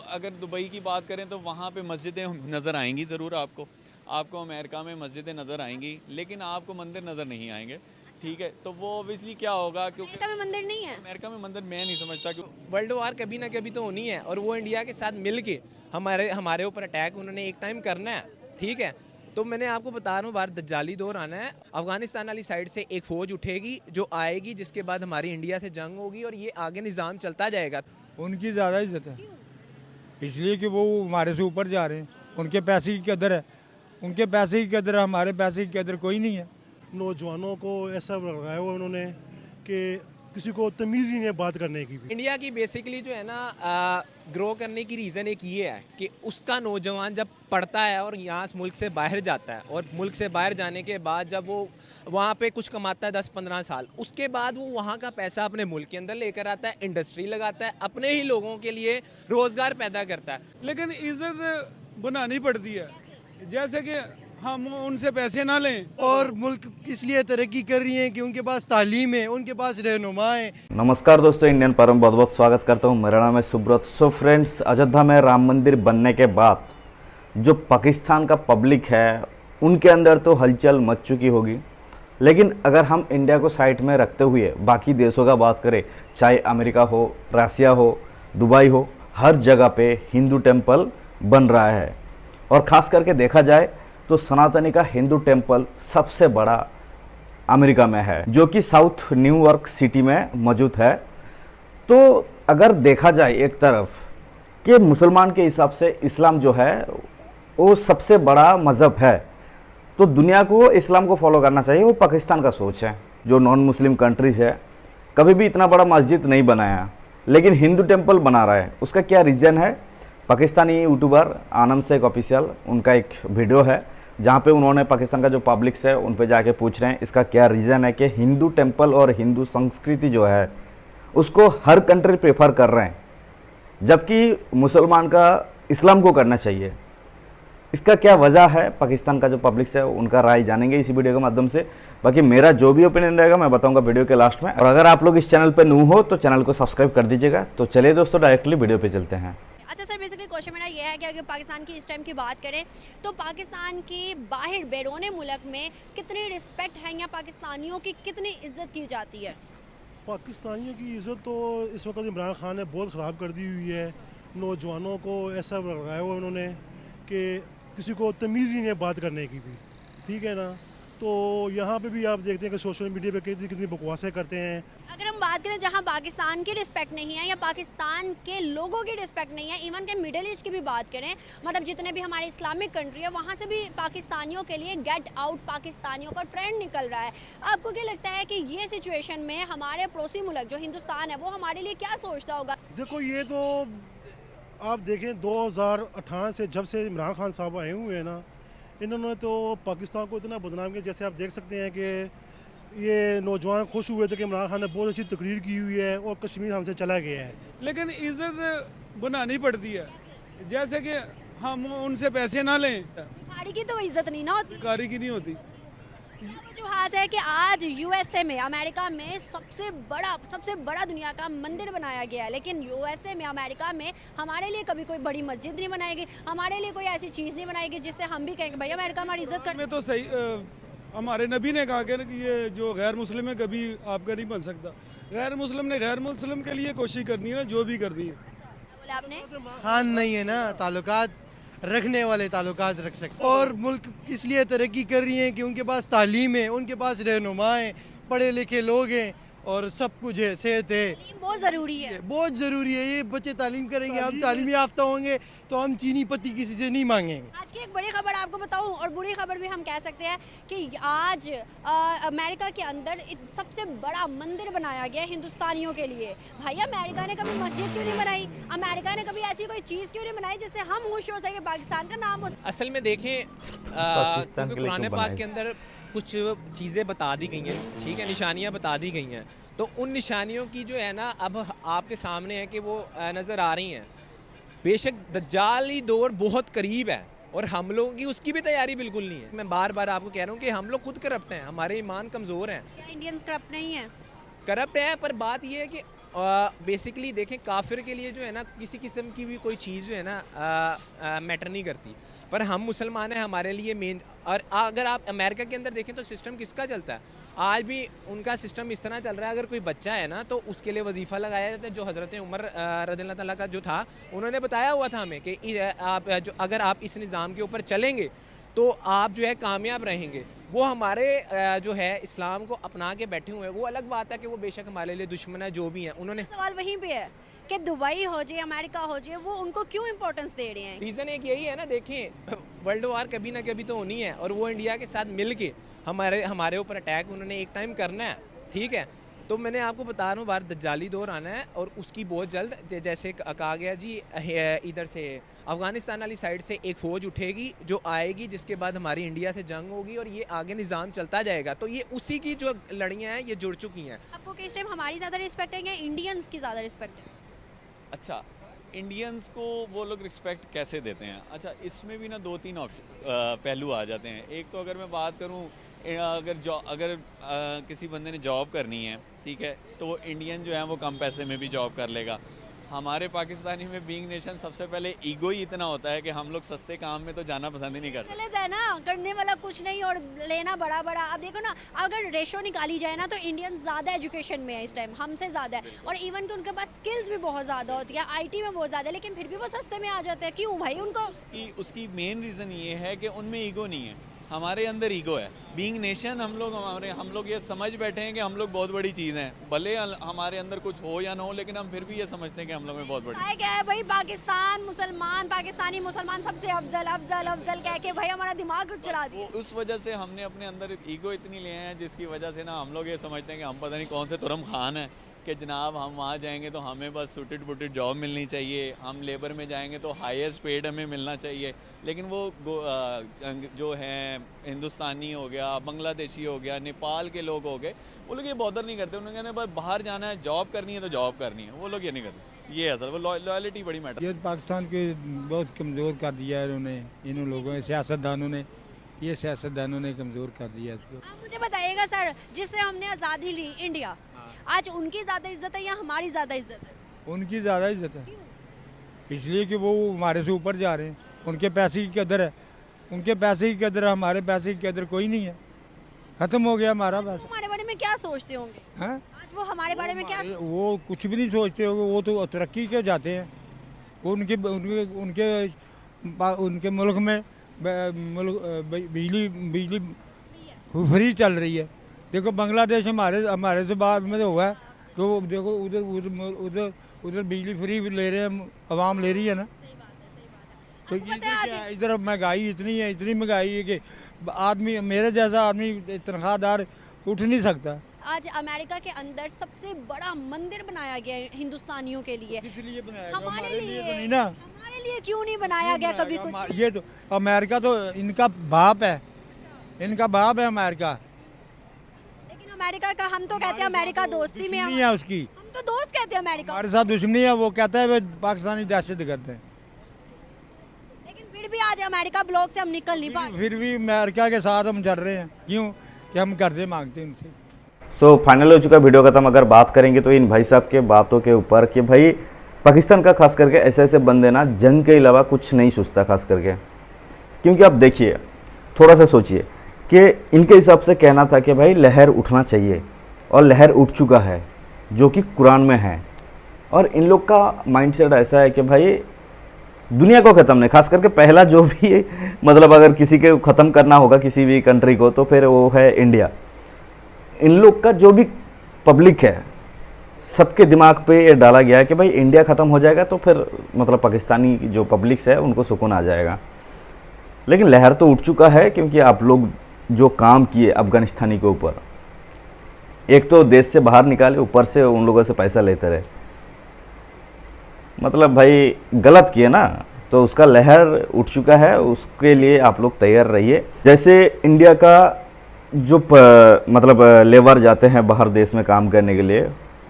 अगर दुबई की बात करें तो वहाँ पे मस्जिदें नज़र आएंगी ज़रूर आपको अमेरिका में मस्जिदें नज़र आएंगी, लेकिन आपको मंदिर नज़र नहीं आएंगे। ठीक है, तो वो ऑब्वियसली क्या होगा, क्योंकि अमेरिका में मंदिर नहीं है। अमेरिका में मंदिर मैं नहीं समझता कि वर्ल्ड वार कभी ना कभी तो होनी है, और वो इंडिया के साथ मिल के हमारे ऊपर अटैक उन्होंने एक टाइम करना है। ठीक है, तो मैंने आपको बता रहा हूँ बाहर दज्जाली दौर आना है। अफगानिस्तान वाली साइड से एक फ़ौज उठेगी जो आएगी, जिसके बाद हमारी इंडिया से जंग होगी और ये आगे निज़ाम चलता जाएगा। उनकी ज़्यादा इज्जत है, इसलिए कि वो हमारे से ऊपर जा रहे हैं। उनके पैसे की कदर है, उनके पैसे की कदर है, हमारे पैसे की कदर कोई नहीं है। नौजवानों को ऐसा लगाया हुआ उन्होंने कि किसी को तमीज़ ही नहीं है बात करने की भी। इंडिया की बेसिकली जो है ना ग्रो करने की रीज़न एक ये है कि उसका नौजवान जब पढ़ता है और यहाँ मुल्क से बाहर जाता है, और मुल्क से बाहर जाने के बाद जब वो वहाँ पे कुछ कमाता है 10-15 साल, उसके बाद वो वहाँ का पैसा अपने मुल्क के अंदर लेकर आता है, इंडस्ट्री लगाता है, अपने ही लोगों के लिए रोज़गार पैदा करता है। लेकिन इज्जत बनानी पड़ती है, जैसे कि हम उनसे पैसे ना लें। और मुल्क इसलिए तरक्की कर रही है कि उनके पास तालीम है, उनके पास रहनुमा है। नमस्कार दोस्तों, इंडियन पर बहुत बहुत स्वागत करता हूं। मेरा नाम है सुब्रत। सो फ्रेंड्स, अयोध्या में राम मंदिर बनने के बाद जो पाकिस्तान का पब्लिक है उनके अंदर तो हलचल मच चुकी होगी, लेकिन अगर हम इंडिया को साइड में रखते हुए बाकी देशों का बात करें, चाहे अमेरिका हो, रसिया हो, दुबई हो, हर जगह पे हिंदू टेम्पल बन रहा है। और ख़ास करके देखा जाए तो सनातनी का हिंदू टेम्पल सबसे बड़ा अमेरिका में है, जो कि साउथ न्यूयॉर्क सिटी में मौजूद है। तो अगर देखा जाए एक तरफ कि मुसलमान के हिसाब से इस्लाम जो है वो सबसे बड़ा मज़हब है, तो दुनिया को इस्लाम को फॉलो करना चाहिए। वो पाकिस्तान का सोच है। जो नॉन मुस्लिम कंट्रीज है कभी भी इतना बड़ा मस्जिद नहीं बनाया, लेकिन हिंदू टेम्पल बना रहा है। उसका क्या रीज़न है? पाकिस्तानी यूट्यूबर आनंद शेख ऑफिशियल, उनका एक वीडियो है जहाँ पे उन्होंने पाकिस्तान का जो पब्लिक्स है उन पे जाके पूछ रहे हैं इसका क्या रीज़न है कि हिंदू टेम्पल और हिंदू संस्कृति जो है उसको हर कंट्री प्रेफर कर रहे हैं, जबकि मुसलमान का इस्लाम को करना चाहिए। इसका क्या वजह है? पाकिस्तान का जो पब्लिक्स है उनका राय जानेंगे इसी वीडियो के माध्यम से। बाकी मेरा जो भी ओपिनियन रहेगा मैं बताऊंगा वीडियो के लास्ट में। और अगर आप लोग इस चैनल पर न्यू हो तो चैनल को सब्सक्राइब कर दीजिएगा। तो चलिए दोस्तों, डायरेक्टली वीडियो पे चलते हैं। अच्छा सर, बेसिकली क्वेश्चन मेरा ये है कि अगर पाकिस्तान की इस टाइम की बात करें तो पाकिस्तान के बाहर बैरूनी मुल्क में कितनी रिस्पेक्ट है या पाकिस्तानियों की कितनी इज्जत की जाती है? पाकिस्तानियों की इज़्ज़त तो इस वक्त इमरान खान ने बहुत ख़राब कर दी हुई है। नौजवानों को ऐसा लगाया हुआ उन्होंने कि किसी को तमीज़ ही नहीं है बात करने की भी। ठीक है ना, तो यहाँ पे भी आप देखते हैं कि सोशल मीडिया पे कितनी बकवासें करते हैं। अगर हम बात करें जहाँ पाकिस्तान की रिस्पेक्ट नहीं है या पाकिस्तान के लोगों की रिस्पेक्ट नहीं है, इवन के मिडिल ईस्ट की भी बात करें, मतलब जितने भी हमारे इस्लामिक कंट्री है वहाँ से भी पाकिस्तानियों के लिए गेट आउट पाकिस्तानियों का ट्रेंड निकल रहा है। आपको क्या लगता है कि ये सिचुएशन में हमारे पड़ोसी मुल्क जो हिंदुस्तान है वो हमारे लिए क्या सोचता होगा? देखो, ये तो आप देखें 2018 से जब से इमरान खान साहब आए हुए हैं ना, इन्होंने तो पाकिस्तान को इतना बदनाम किया। जैसे आप देख सकते हैं कि ये नौजवान खुश हुए थे कि इमरान खान ने बहुत अच्छी तकरीर की हुई है और कश्मीर हमसे चला गया है। लेकिन इज्जत बनानी पड़ती है, जैसे कि हम उनसे पैसे ना लें। भिखारी की तो इज्जत नहीं ना होती, कारी की नहीं होती। वजूहात है कि आज यूएसए में, अमेरिका में सबसे बड़ा दुनिया का मंदिर बनाया गया है, लेकिन यूएसए में, अमेरिका में हमारे लिए कभी कोई बड़ी मस्जिद नहीं बनाएगी, हमारे लिए कोई ऐसी चीज़ नहीं बनाएगी जिससे हम भी कहेंगे भाई अमेरिका हमारी इज्जत कर। में तो सही हमारे नबी ने कहा कि ये जो गैर मुस्लिम है कभी आपका नहीं बन सकता। गैर मुस्लिम ने गैर मुस्लिम के लिए कोशिश करनी है ना, जो भी करनी है। बोले आपने खान नहीं है ना, ताल्लुकात रखने वाले ताल्लुकात रख सकते। और मुल्क इसलिए तरक्की कर रही है कि उनके पास तालीम है, उनके पास रहनुमा है, पढ़े लिखे लोग हैं और सब कुछ है, सेहत है। बहुत ज़रूरी है, बहुत ज़रूरी है। ये बच्चे तालीम करेंगे, हम तालीम याफ्ता होंगे तो हम चीनी पत्ती किसी से नहीं मांगेंगे। आज की एक बड़ी खबर आपको बताऊं, और बुरी खबर भी हम कह सकते हैं कि आज अमेरिका के अंदर सबसे बड़ा मंदिर बनाया गया हिंदुस्तानियों के लिए। भाई अमेरिका ने कभी मस्जिद क्यों नहीं बनाई? अमेरिका ने कभी ऐसी कोई चीज़ क्यों नहीं बनाई जिससे हम खुश हो सके, पाकिस्तान का नाम हो सके? असल में देखें, क्योंकि कुरान पाक के अंदर कुछ चीज़ें बता दी गई हैं, ठीक है, निशानियाँ बता दी गई हैं, तो उन निशानियों की जो है ना अब आपके सामने है कि वो नज़र आ रही हैं। बेशक दज्जाली दौर बहुत करीब है और हम लोगों की उसकी भी तैयारी बिल्कुल नहीं है। मैं बार बार आपको कह रहा हूँ कि हम लोग खुद करप्ट हैं, हमारे ईमान कमज़ोर हैं। क्या इंडियंस करप्ट नहीं है? करप्ट हैं, पर बात ये है कि बेसिकली देखें काफिर के लिए जो है ना किसी किस्म की भी कोई चीज़ जो है ना मैटर नहीं करती, पर हम मुसलमान हैं, हमारे लिए मेन। और अगर आप अमेरिका के अंदर देखें तो सिस्टम किसका चलता है, आज भी उनका सिस्टम इस तरह चल रहा है, अगर कोई बच्चा है ना तो उसके लिए वजीफ़ा लगाया जाता है, जो हज़रत उमर रज़ियल्लाहु ताला का जो था उन्होंने बताया हुआ था हमें कि आप जो अगर आप इस निज़ाम के ऊपर चलेंगे तो आप जो है कामयाब रहेंगे। वो हमारे जो है इस्लाम को अपना के बैठे हुए हैं। वो अलग बात है कि वो बेशक हमारे लिए दुश्मन है, जो भी हैं उन्होंने। सवाल वहीं पे है कि दुबई हो जाए, अमेरिका हो जाए, वो उनको क्यों इंपॉर्टेंस दे रहे हैं? रीज़न एक यही है ना, देखें वर्ल्ड वार कभी ना कभी तो होनी है, और वो इंडिया के साथ मिल के हमारे ऊपर अटैक उन्होंने एक टाइम करना है, ठीक है। तो मैंने आपको बता रहा हूँ बाहर दज्जाली दौर आना है, और उसकी बहुत जल्द जैसे कहा गया जी इधर से अफ़गानिस्तान वाली साइड से एक फ़ौज उठेगी जो आएगी, जिसके बाद हमारी इंडिया से जंग होगी और ये आगे निज़ाम चलता जाएगा। तो ये उसी की जो लड़ियाँ हैं ये जुड़ चुकी हैं। आपको किस टाइम हमारी ज़्यादा रिस्पेक्ट है या इंडियंस की ज़्यादा रिस्पेक्ट है? अच्छा, इंडियंस को वो लोग रिस्पेक्ट कैसे देते हैं? अच्छा, इसमें भी ना 2-3 पहलू आ जाते हैं। एक तो अगर मैं बात करूँ, अगर किसी बंदे ने जॉब करनी है, ठीक है, तो इंडियन जो है वो कम पैसे में भी जॉब कर लेगा। हमारे पाकिस्तानी में बीइंग नेशन सबसे पहले ईगो ही इतना होता है कि हम लोग सस्ते काम में तो जाना पसंद ही नहीं करते। गलत है ना, करने वाला कुछ नहीं और लेना बड़ा बड़ा। अब देखो ना, अगर रेशो निकाली जाए ना तो इंडियन ज़्यादा एजुकेशन में है इस टाइम, हमसे ज़्यादा है, और इवन कि उनके पास स्किल्स भी बहुत ज़्यादा होती है, आईटी में बहुत ज़्यादा है, लेकिन फिर भी वो सस्ते में आ जाते हैं। क्यों भाई? उनको उसकी मेन रीज़न ये है कि उनमें ईगो नहीं है, हमारे अंदर ईगो है। बीइंग नेशन हम लोग ये समझ बैठे हैं कि हम लोग बहुत बड़ी चीज़ हैं, भले हमारे अंदर कुछ हो या ना हो, लेकिन हम फिर भी ये समझते हैं कि हम लोग में बहुत बड़ी क्या है भाई, पाकिस्तान मुसलमान, पाकिस्तानी मुसलमान सबसे अफजल अफजल अफजल कह के भाई हमारा दिमाग चढ़ा दिया। उस वजह से हमने अपने अंदर ईगो इतनी लिए हैं, जिसकी वजह से ना हम लोग ये समझते हैं कि हम पता नहीं कौन से तुरम खान है कि जनाब हम वहाँ जाएंगे तो हमें बस सूटेड बूटेड जॉब मिलनी चाहिए, हम लेबर में जाएंगे तो हाईएस्ट पेड हमें मिलना चाहिए। लेकिन वो जो हैं हिंदुस्तानी हो गया, बांग्लादेशी हो गया, नेपाल के लोग हो गए, वो लोग ये बॉदर नहीं करते। उन्होंने कहते बस बाहर जाना है, जॉब करनी है तो जॉब करनी है, वो लोग ये नहीं करते। ये असल वो लॉयल्टी बड़ी मैटर। ये पाकिस्तान के बहुत कमज़ोर कर दिया है इन्होंने, इन लोगों ने, सियासतदानों ने, ये सियासतदानों ने कमज़ोर कर दिया इसको। आप मुझे बताइएगा सर, जिससे हमने आज़ादी ली इंडिया, आज उनकी ज़्यादा इज्जत है या हमारी ज़्यादा इज्जत है? उनकी ज़्यादा इज्जत है, इसलिए कि वो हमारे से ऊपर जा रहे हैं। उनके पैसे की कदर है, उनके पैसे की कदर है, हमारे पैसे की कदर कोई नहीं है। ख़त्म हो गया हमारा पैसा। हमारे बारे में क्या सोचते होंगे? हाँ, आज वो हमारे बारे में क्या वो कुछ भी नहीं सोचते होंगे, वो तो तरक्की के जाते हैं। वो उनके मुल्क में बिजली फ्री चल रही है। देखो बांग्लादेश हमारे से बाद में तो हुआ है, तो देखो उधर बिजली फ्री ले रहे हैं, आवाम ले रही है ना। तो इधर महंगाई इतनी महंगाई है कि आदमी, मेरे जैसा आदमी तनख्वाहदार उठ नहीं सकता। आज अमेरिका के अंदर सबसे बड़ा मंदिर बनाया गया है हिंदुस्तानियों के लिए। इसलिए बनाया हमारे लिए तो नहीं ना। हमारे लिए क्यों नहीं बनाया गया कभी कुछ? ये तो अमेरिका तो इनका बाप है, इनका बाप है अमेरिका। लेकिन अमेरिका का हम तो कहते हैं अमेरिका दोस्ती में नहीं है उसकी, हम तो दोस्त कहते हैं अमेरिका। हमारे साथ दुश्मनी है, वो कहता है वे पाकिस्तानी दहशत करते हैं। लेकिन फिर भी आज अमेरिका ब्लॉक से हम निकल नहीं पा रहे। फिर भी अमेरिका के साथ हम चल रहे हैं, क्यों कि हम कर्जे मांगते हैं उनसे। सो फाइनल हो चुका वीडियो खत्म। अगर बात करेंगे तो इन भाई साहब के बातों के ऊपर कि भाई पाकिस्तान का खास करके ऐसे बंदे ना जंग के अलावा कुछ नहीं सोचता खास करके। क्योंकि आप देखिए, थोड़ा सा सोचिए कि इनके हिसाब से कहना था कि भाई लहर उठना चाहिए, और लहर उठ चुका है जो कि कुरान में है। और इन लोग का माइंडसेट ऐसा है कि भाई दुनिया को ख़त्म नहीं, खास करके पहला जो भी मतलब अगर किसी के ख़त्म करना होगा किसी भी कंट्री को तो फिर वो है इंडिया। इन लोग का जो भी पब्लिक है, सबके दिमाग पे ये डाला गया है कि भाई इंडिया ख़त्म हो जाएगा तो फिर मतलब पाकिस्तानी जो पब्लिक है उनको सुकून आ जाएगा। लेकिन लहर तो उठ चुका है, क्योंकि आप लोग जो काम किए अफ़गानिस्तानी के ऊपर, एक तो देश से बाहर निकाले, ऊपर से उन लोगों से पैसा लेते रहे, मतलब भाई गलत किए ना। तो उसका लहर उठ चुका है, उसके लिए आप लोग तैयार रहिए। जैसे इंडिया का जो मतलब लेबर जाते हैं बाहर देश में काम करने के लिए,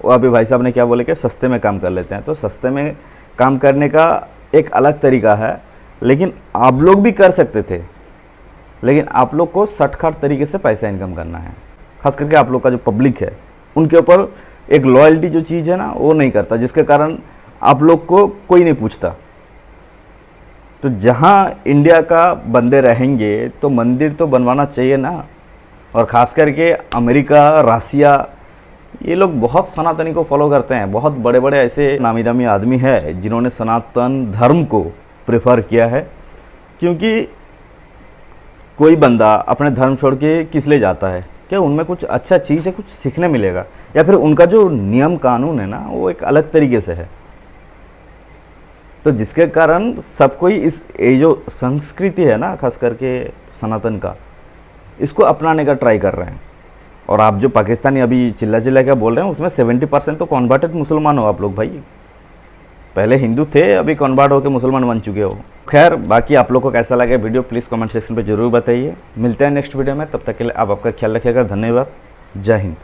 वो अभी भाई साहब ने क्या बोले कि सस्ते में काम कर लेते हैं। तो सस्ते में काम करने का एक अलग तरीका है, लेकिन आप लोग भी कर सकते थे, लेकिन आप लोग को शॉर्टकट तरीके से पैसा इनकम करना है। खास करके आप लोग का जो पब्लिक है उनके ऊपर एक लॉयल्टी जो चीज़ है ना वो नहीं करता, जिसके कारण आप लोग को कोई नहीं पूछता। तो जहाँ इंडिया का बंदे रहेंगे तो मंदिर तो बनवाना चाहिए ना। और ख़ास करके अमेरिका, रसिया, ये लोग बहुत सनातनी को फॉलो करते हैं। बहुत बड़े बड़े ऐसे नामी दामी आदमी है जिन्होंने सनातन धर्म को प्रेफर किया है, क्योंकि कोई बंदा अपने धर्म छोड़ के किस लिए जाता है? क्या उनमें कुछ अच्छा चीज़ है, कुछ सीखने मिलेगा, या फिर उनका जो नियम कानून है ना वो एक अलग तरीके से है। तो जिसके कारण सब कोई ये जो संस्कृति है ना, खास करके सनातन का, इसको अपनाने का ट्राई कर रहे हैं। और आप जो पाकिस्तानी अभी चिल्ला चिल्ला क्या बोल रहे हैं, उसमें 70% तो कन्वर्टेड मुसलमान हो आप लोग भाई। पहले हिंदू थे, अभी कन्वर्ट होकर मुसलमान बन चुके हो। खैर, बाकी आप लोग को कैसा लगे वीडियो प्लीज़ कमेंट सेक्शन पे जरूर बताइए। मिलते हैं नेक्स्ट वीडियो में, तब तक के लिए आप आपका ख्याल रखिएगा। धन्यवाद, जय हिंद।